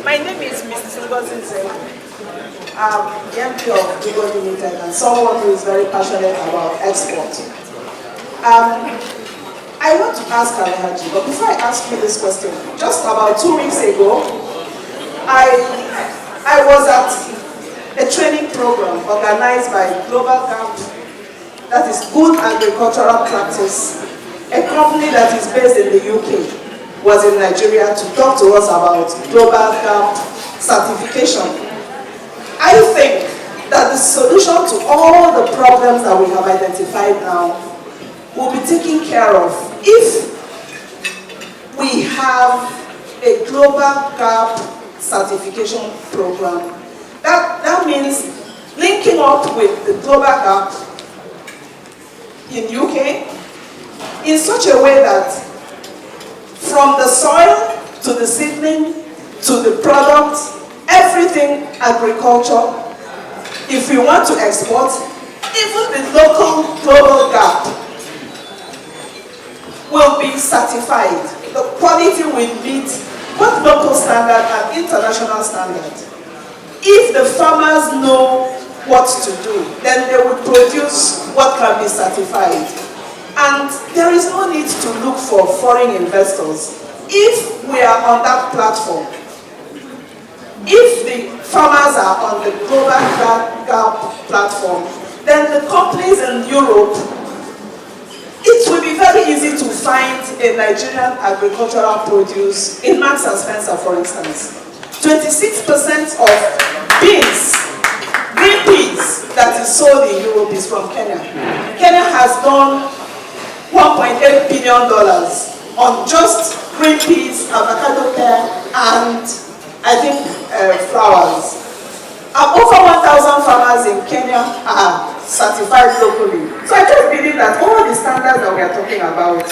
My name is Mrs. Ngozi Nzema. I'm the MP of Google Limited and someone who is very passionate about export. I want to ask Alhaji, but before I ask you this question, just about 2 weeks ago, I was at a training program organized by Global Camp, that is Good Agricultural Practice, a company that is based in the UK, was in Nigeria to talk to us about Global Camp certification. I think that the solution to all the problems that we have identified now will be taken care of if we have a Global Camp certification program. That means linking up with the Global Camp in UK in such a way that from the soil to the seedling to the product, everything agriculture, if we want to export, even the local global gap will be certified. The quality will meet both local standard and international standard. If the farmers know what to do, then they will produce what can be certified. And there is no need to look for foreign investors. If we are on that platform, if the farmers are on the Global Gap platform, then the companies in Europe, it will be very easy to find a Nigerian agricultural produce in Marks and Spencer, for instance. 26% of beans, green peas, that is sold in Europe is from Kenya. Kenya has done $1.8 billion on just green peas, avocado pear, and I think flowers. Over 1,000 farmers in Kenya are certified locally. So I just believe that all the standards that we are talking about,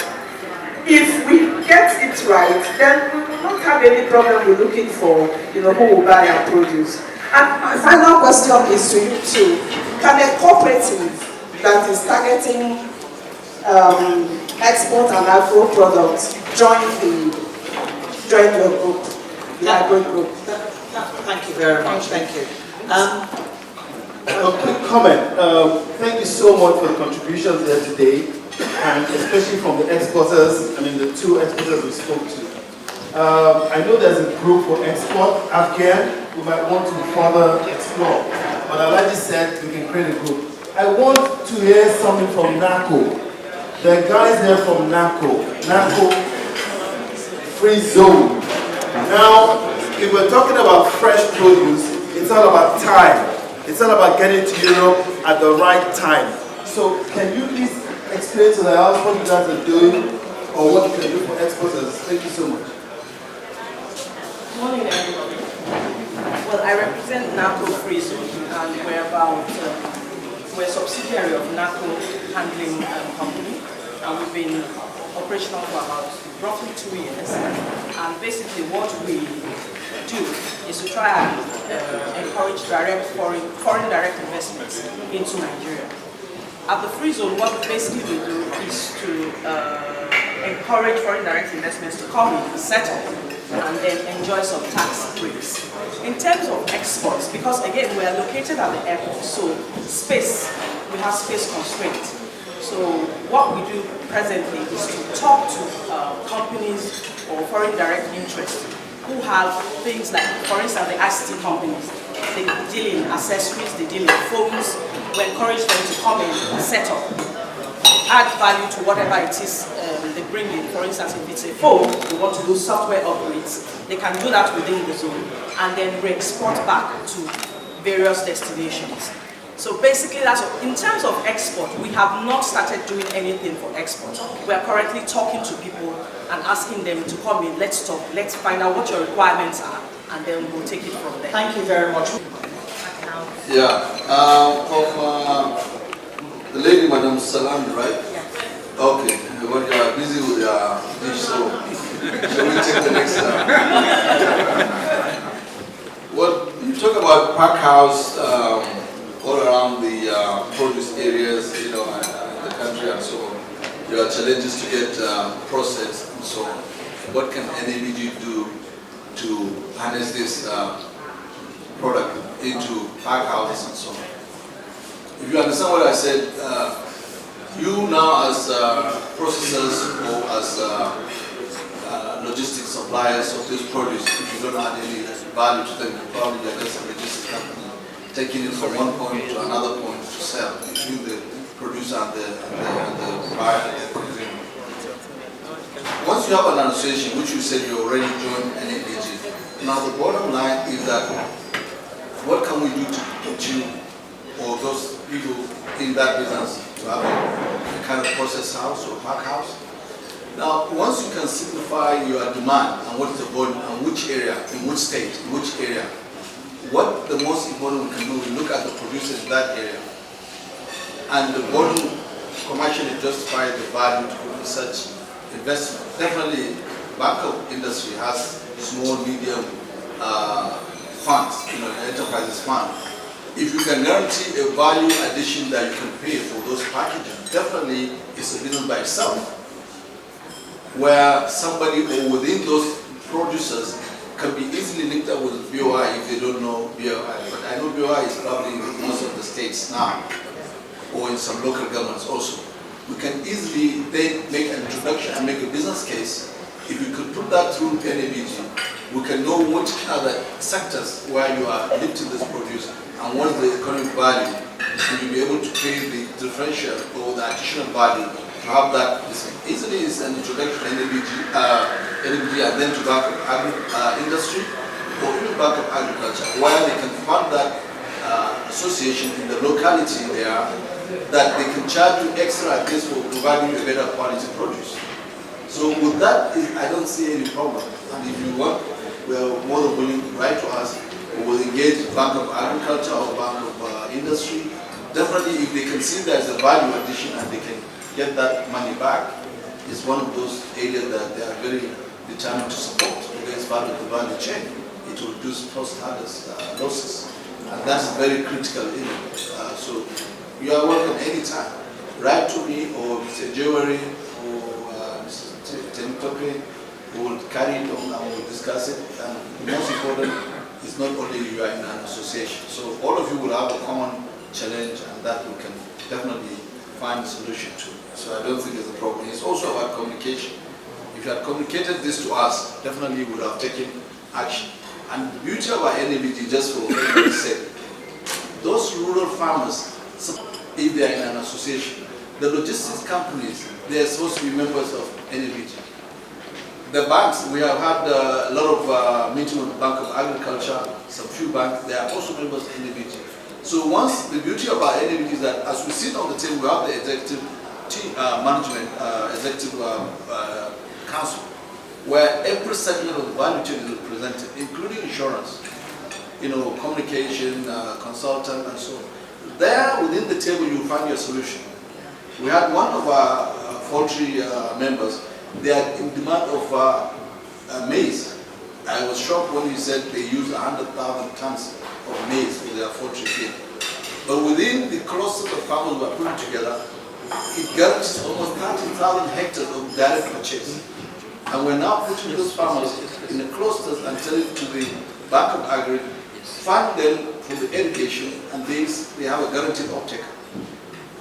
if we get it right, then we will not have any problem with looking for, who will buy our produce. And my final question is to you too. Can a cooperative that is targeting export and agro products join your group, the agro group? Thank you very much. Thank you. A quick comment. Thank you so much for the contributions here today, and especially from the exporters. The two exporters we spoke to. I know there's a group for export. Again, we might want to further explore. But Alhaji said we can create a group. I want to hear something from NACO. The guys there from NACO Free Zone. Now, if we're talking about fresh produce, it's all about time. It's all about getting to Europe at the right time. So, can you please explain to the house what you guys are doing or what you can do for exporters? Thank you so much. Good morning, everybody. Well, I represent NACO Free Zone, and we're a subsidiary of NACO Handling Company. And we've been operational for about roughly 2 years. And basically what we do is to try and encourage foreign direct investments into Nigeria. At the Free Zone, what basically we do is to encourage foreign direct investments to come in, settle, and then enjoy some tax breaks. In terms of exports, because again we are located at the airport, so we have space constraints. So what we do presently is to talk to companies or foreign direct interests who have things like, for instance, the ICT companies. They deal in accessories, they deal in phones. We encourage them to come in, set up, add value to whatever it is they bring in. For instance, if it's a phone, we want to do software upgrades, they can do that within the zone and then re-export back to various destinations. So basically, in terms of export, we have not started doing anything for export. We are currently talking to people and asking them to come in, let's talk, let's find out what your requirements are, and then we'll take it from there. Thank you very much. Yeah, the lady, Madam Salami, right? Yeah. Okay, but you are busy with your dish, so shall we take the next Well, you talk about pack house, all around the produce areas, in the country and so on. There are challenges to get processed and so on. What can NABG do to harness this product into pack houses and so on. If you understand what I said, you now as processors or as logistics suppliers of this produce, if you don't add any value to them, you probably are just a logistics company taking it from one point to another point to sell between the producer and the buyer and the consumer. Once you have an association, which you said you already joined NBCC, now the bottom line is that what can we do to put you or those people in that business to have a kind of process house or pack house? Now, once you can simplify your demand and what is the volume and which area, in which state, in which area, what the most important we can do is look at the producers in that area and the volume commercially justify the value to put in such investment. Definitely, Bank of Industry has small, medium funds, enterprises fund. If you can guarantee a value addition that you can pay for those packaging, definitely it's a business by itself, where somebody or within those producers can be easily linked up with BOI if they don't know BOI. But I know BOI is probably in most of the states now, or in some local governments also. We can easily then make an introduction and make a business case. If you could put that through NABG, we can know what other sectors where you are lifting this produce and what is the economic value, and you'll be able to pay the differential or the additional value to have that. Easily is an introduction to NABG and then to Bank of Industry or even Bank of Agriculture, where they can fund that association in the locality there, that they can charge you extra at least for providing you a better quality produce. So with that, I don't see any problem. And if you want, we are more than willing to write to us. We will engage Bank of Agriculture or Bank of Industry. Definitely, if they can see there's a value addition and they can get that money back, it's one of those areas that they are very determined to support because it's part of the value chain. It will reduce post-harvest losses. And that's very critical in it. So you are welcome anytime. Write to me or Mr. Jewelry or Mr. Temitope. We will carry it on and we will discuss it. And the most important is not only you are in an association. So all of you will have a common challenge and that we can definitely find a solution to. So I don't think there's a problem. It's also about communication. If you had communicated this to us, definitely we would have taken action. And the beauty of our NABG, just for everybody's sake, those rural farmers, if they are in an association, the logistics companies, they are supposed to be members of NABG. The banks, we have had a lot of meetings with the Bank of Agriculture, some few banks, they are also members of NABG. So once, the beauty of our NABG is that as we sit on the table, we have the executive management, executive council, where every segment of the value chain is represented, including insurance, communication, consultant, and so on. There, within the table, you find your solution. We had one of our poultry members, they are in demand of maize. I was shocked when he said they use 100,000 tons of maize for their poultry feed. But within the clusters of farmers we are putting together, it guarantees almost 30,000 hectares of direct purchase. And we're now putting those farmers in the clusters and telling to the Bank of Agri, fund them for the irrigation, and they have a guaranteed uptake.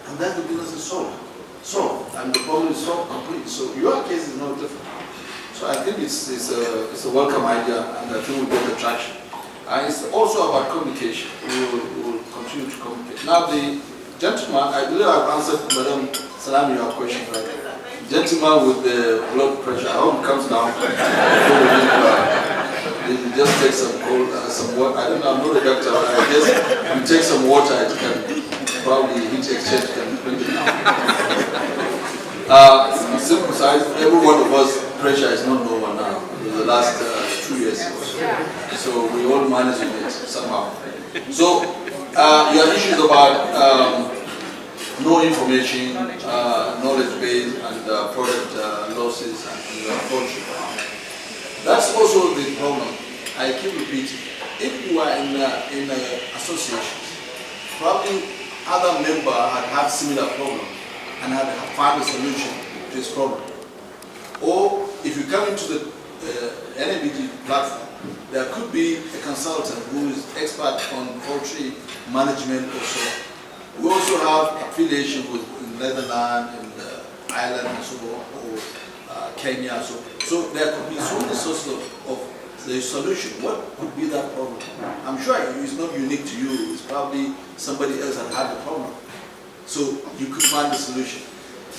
And then the business is solved. And the problem is solved completely. So your case is no different. So I think it's a welcome idea, and I think we'll get the traction. And it's also about communication. We will continue to communicate. Now the gentleman, I believe I've answered Madam Salami your question, right? Gentleman with the blood pressure, I hope it comes down. You just take some cold, some water. I don't know, I'm not a doctor, but I guess you take some water, it can probably heat exchange can bring it down. Simple size, every one of us, pressure is not normal now. In the last 2 years or so. So we all managing it somehow. So your issues about no information, knowledge base, and product losses, and poultry. That's also the problem. I keep repeating. If you are in an association, probably other member had similar problem and had found a solution to this problem. Or if you come into the NABG platform, There could be a consultant who is expert on poultry management also. We also have affiliation with Netherlands and Ireland and so on, or Kenya. So there could be so many sources of the solution. What could be that problem? I'm sure it's not unique to you. It's probably somebody else that had the problem. So you could find the solution.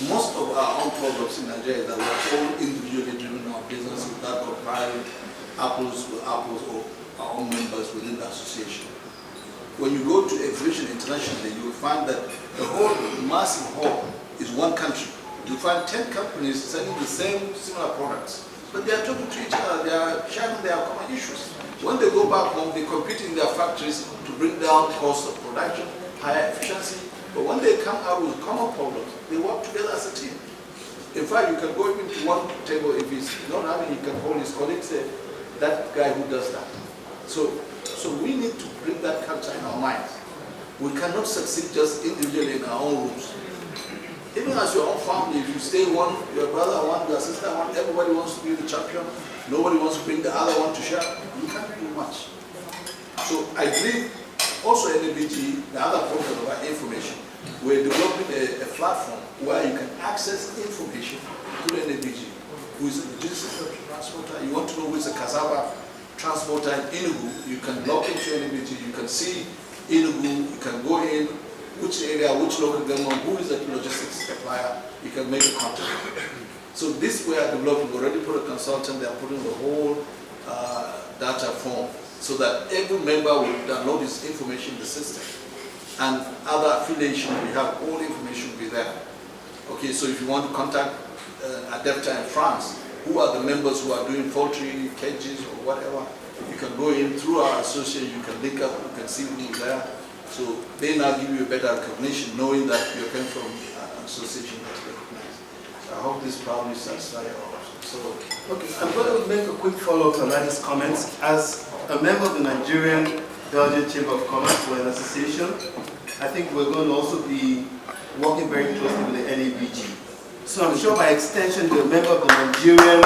Most of our own problems in Nigeria is that we're all individually doing our business without comparing apples with apples or our own members within the association. When you go to exhibition internationally, you will find that the whole massive hall is one country. You find 10 companies selling the same similar products, but they are talking to each other, they are sharing their common issues. When they go back home, they compete in their factories to bring down cost of production, higher efficiency, but when they come out with common problems, they work together as a team. In fact, you can go even to one table, if he's not having, he can call his colleagues, say, that guy who does that. So we need to bring that culture in our minds. We cannot succeed just individually in our own rooms. Even as your own family, if you stay one, your brother one, your sister one, everybody wants to be the champion, nobody wants to bring the other one to share, you can't do much. So I believe also NBCC, the other problem about information, we're developing a platform where you can access information through NBCC. Who is a logistics transporter, you want to know who is a cassava transporter in Enugu, you can log into NBCC, you can see Enugu, you can go in, which area, which local government, who is the logistics supplier, you can make a contact. So this we are developing, we already put a consultant, they are putting the whole data form so that every member will download this information in the system. And other affiliation, we have all information will be there. Okay, so if you want to contact Adepta in France, who are the members who are doing poultry, cages or whatever, you can go in through our association, you can link up, you can see who is there. So they now give you a better recognition knowing that you came from an association that's recognized. So I hope this probably satisfies your question. So, Okay, I'm going to make a quick follow-up to Nadi's comments. As a member of the Nigerian Belgian Chamber of Commerce, we're an association. I think we're going to also be working very closely with the NABG. So I'm sure by extension, you're a member of the Nigerian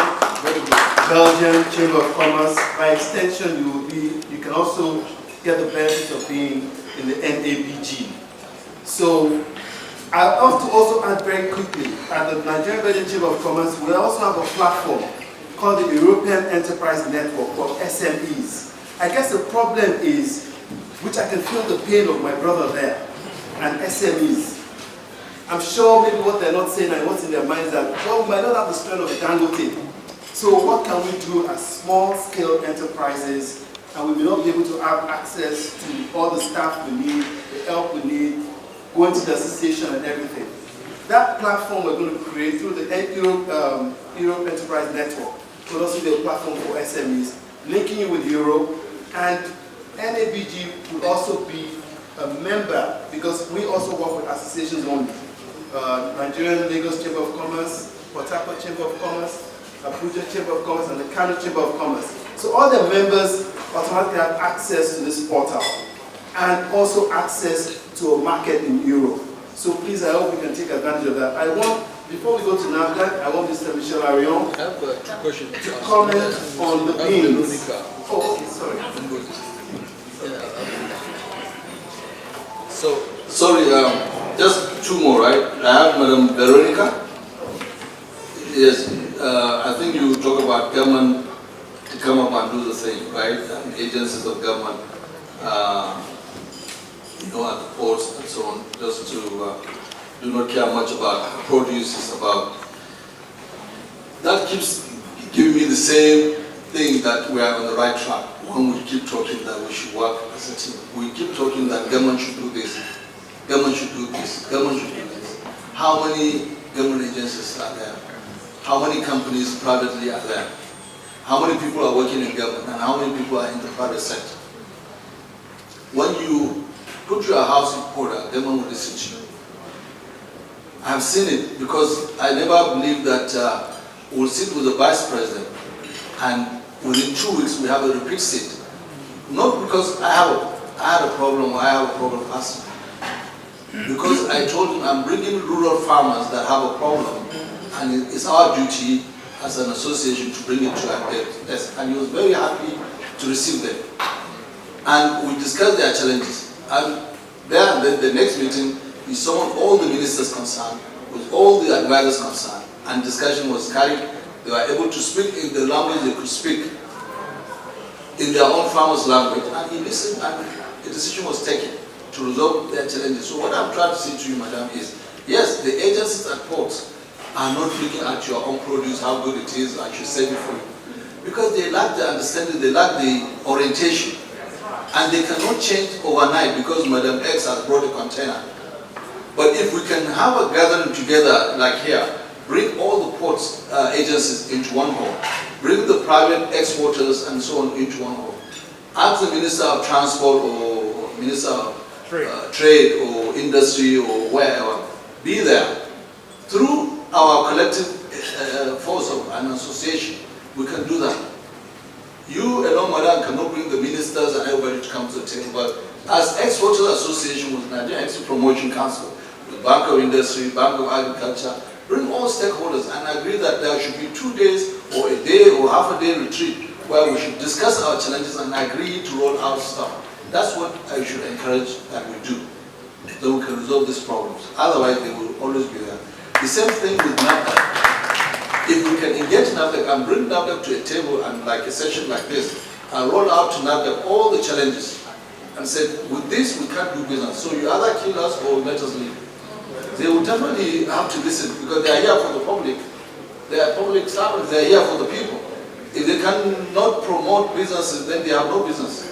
Belgian Chamber of Commerce. By extension, you can also get the benefits of being in the NABG. So I have to also add very quickly, at the Nigerian Belgian Chamber of Commerce, we also have a platform called the European Enterprise Network, or SMEs. I guess the problem is, which I can feel the pain of my brother there, and SMEs. I'm sure maybe what they're not saying and what's in their minds is that, well, we might not have the strength of the Dangote. So what can we do as small-scale enterprises, and we will not be able to have access to all the staff we need, the help we need, going to the association and everything. That platform we're going to create through the Europe Enterprise Network will also be a platform for SMEs, linking you with Europe, and NABG will also be a member, because we also work with associations only. Nigerian Lagos Chamber of Commerce, Port Harcourt Chamber of Commerce, Abuja Chamber of Commerce, and the Kano Chamber of Commerce. So all the members automatically have access to this portal, and also access to a market in Europe. So please, I hope we can take advantage of that. Before we go to NAFDAC, I want Mr. Michel Arion I have two questions to comment on the beans. Oh, okay, sorry. So, sorry, just two more, right? I have Madam Veronica. Yes, I think you talk about government to come up and do the thing, right? And agencies of government, at the ports and so on, just to do not care much about produce, it's about. That keeps giving me the same thing that we are on the right track. When we keep talking that we should work as a team, we keep talking that government should do this, government should do this, government should do this. How many government agencies are there? How many companies privately are there? How many people are working in government and how many people are in the private sector? When you put your house in order, government will listen to you. I have seen it because I never believed that we'll sit with the vice president and within 2 weeks we have a repeat seat. Not because I had a problem or I have a problem personally. Because I told him I'm bringing rural farmers that have a problem and it's our duty as an association to bring it to a head. Yes, and he was very happy to receive them. And we discussed their challenges. And then the next meeting, we summoned all the ministers concerned, with all the advisors concerned, and discussion was carried. They were able to speak in the language they could speak, in their own farmers' language, and he listened, and a decision was taken to resolve their challenges. So what I'm trying to say to you, madam, is, yes, the agencies at ports are not looking at your own produce, how good it is, I should save it for you. Because they lack the understanding, they lack the orientation. And they cannot change overnight because Madam X has brought a container. But if we can have a gathering together, like here, bring all the ports agencies into one hall, bring the private exporters and so on into one hall, ask the Minister of Transport or Minister of Trade or Industry or wherever, be there. Through our collective force of an association, we can do that. You alone, madam, cannot bring the ministers and everybody to come to the table, but as Exporters Association with Nigerian Export Promotion Council, the Bank of Industry, Bank of Agriculture, bring all stakeholders and agree that there should be 2 days or a day or half a day retreat where we should discuss our challenges and agree to roll out stuff. That's what I should encourage that we do, so we can resolve these problems. Otherwise, they will always be there. The same thing with NAFDAC. If we can engage NAFDAC and bring NAFDAC to a table and like a session like this, and roll out to NAFDAC all the challenges, and say, with this we can't do business, so you either kill us or let us leave. They will definitely have to listen because they are here for the public. They are public servants, they are here for the people. If they cannot promote businesses, then they have no business.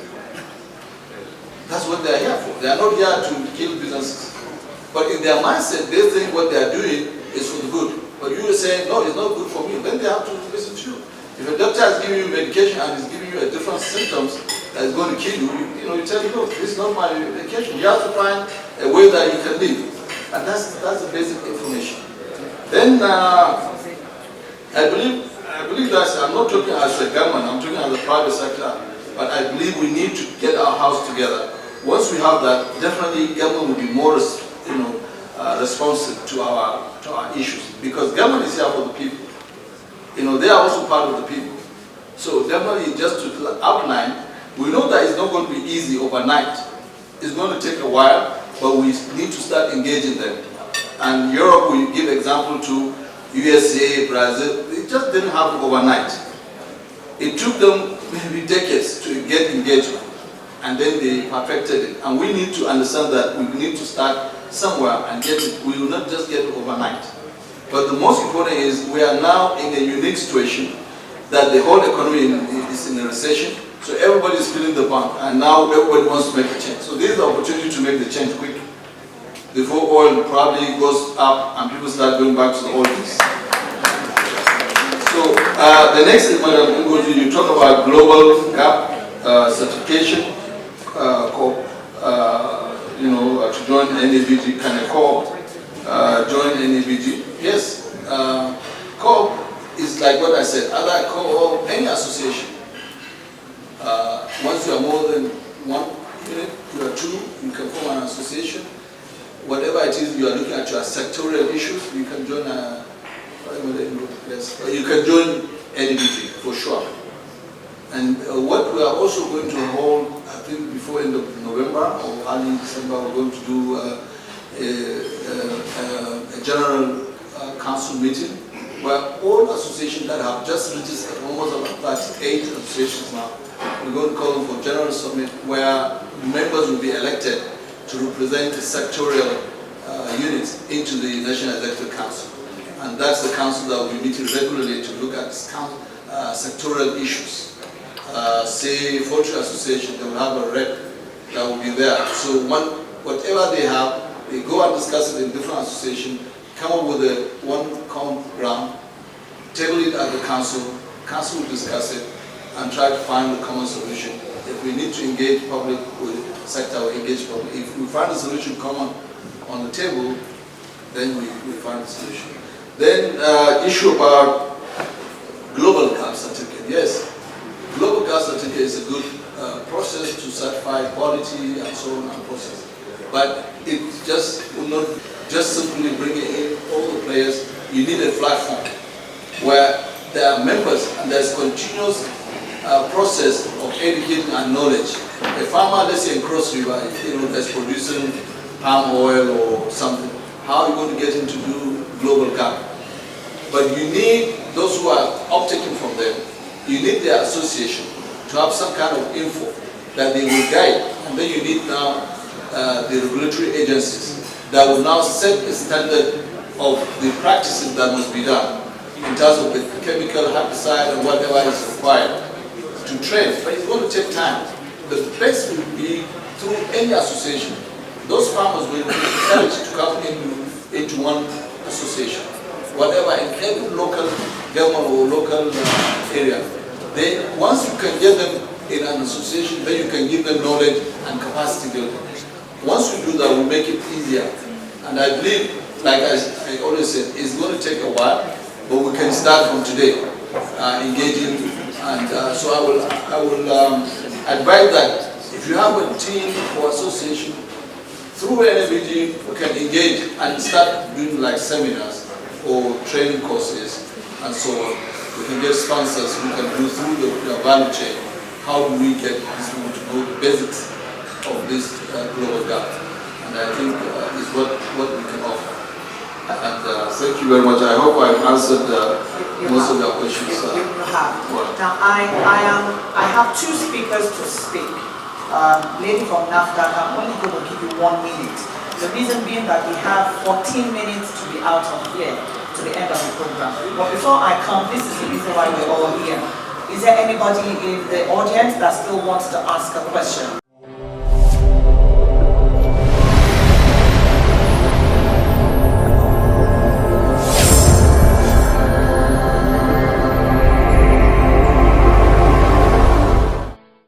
That's what they are here for. They are not here to kill businesses. But in their mindset, they think what they are doing is for the good. But you are saying, no, it's not good for me. Then they have to listen to you. If a doctor is giving you medication and is giving you a different symptoms that is going to kill you, you tell him, look, this is not my medication. You have to find a way that you can live. And that's the basic information. Then I believe that I'm not talking as a government, I'm talking as a private sector, but I believe we need to get our house together. Once we have that, definitely government will be more responsive to our issues, because government is here for the people. They are also part of the people. So definitely, just to outline, we know that it's not going to be easy overnight. It's going to take a while, but we need to start engaging them. And Europe, we give example to USA, Brazil. It just didn't happen overnight. It took them maybe decades to get engagement, and then they perfected it. And we need to understand that we need to start somewhere and get it. We will not just get it overnight. But the most important is we are now in a unique situation that the whole economy is in a recession. So everybody is feeling the bump, and now everybody wants to make a change. So this is the opportunity to make the change quick before oil probably goes up and people start going back to the old days. So the next is, Madam Ngozi, you talk about global gap certification, to join NABG, can a co-op join NABG? Yes, co-op is like what I said, other co-op, any association. Once you are more than one unit, you are two, you can form an association. Whatever it is, you are looking at your sectorial issues, you can join you can join NBCC for sure. And what we are also going to hold, I think before end of November or early December, we're going to do a general council meeting where all associations that have just registered, almost about 38 associations now, we're going to call them for general summit where members will be elected to represent the sectorial units into the National Executive Council. And that's the council that will be meeting regularly to look at sectorial issues. Say, Forestry Association, they will have a rep that will be there. So whatever they have, they go and discuss it in different associations, come up with one common ground, table it at the council will discuss it, and try to find the common solution. If we need to engage public with sector, we engage public. If we find a solution common on the table, then we find a solution. Then issue about global gap certificate. Yes, global gap certificate is a good process to certify quality and so on and process. But it just will not just simply bring in all the players. You need a platform where there are members and there's continuous process of educating and knowledge. A farmer, let's say in Cross River, that's producing palm oil or something, how are you going to get him to do global gap? But you need those who are uptaking from them, you need their association to have some kind of info that they will guide. And then you need now the regulatory agencies that will now set a standard of the practices that must be done in terms of the chemical, herbicide, and whatever is required to train. But it's going to take time. The best will be through any association. Those farmers will be encouraged to come into one association. Whatever, in every local government or local area. Then once you can get them in an association, then you can give them knowledge and capacity building. Once you do that, we'll make it easier. And I believe, like I always said, it's going to take a while, but we can start from today, engaging. And so I will advise that if you have a team or association, through NBCC, we can engage and start doing like seminars or training courses and so on. We can get sponsors, we can do through the value chain. How do we get these people to know the basics of this global gap? And I think is what we can offer. And thank you very much. I hope I've answered most of your questions. You have. Now I have two speakers to speak. Lady from NAFDAC, I'm only going to give you 1 minute. The reason being that we have 14 minutes to be out of here to the end of the program. But before I come, this is the reason why we're all here. Is there anybody in the audience that still wants to ask a question?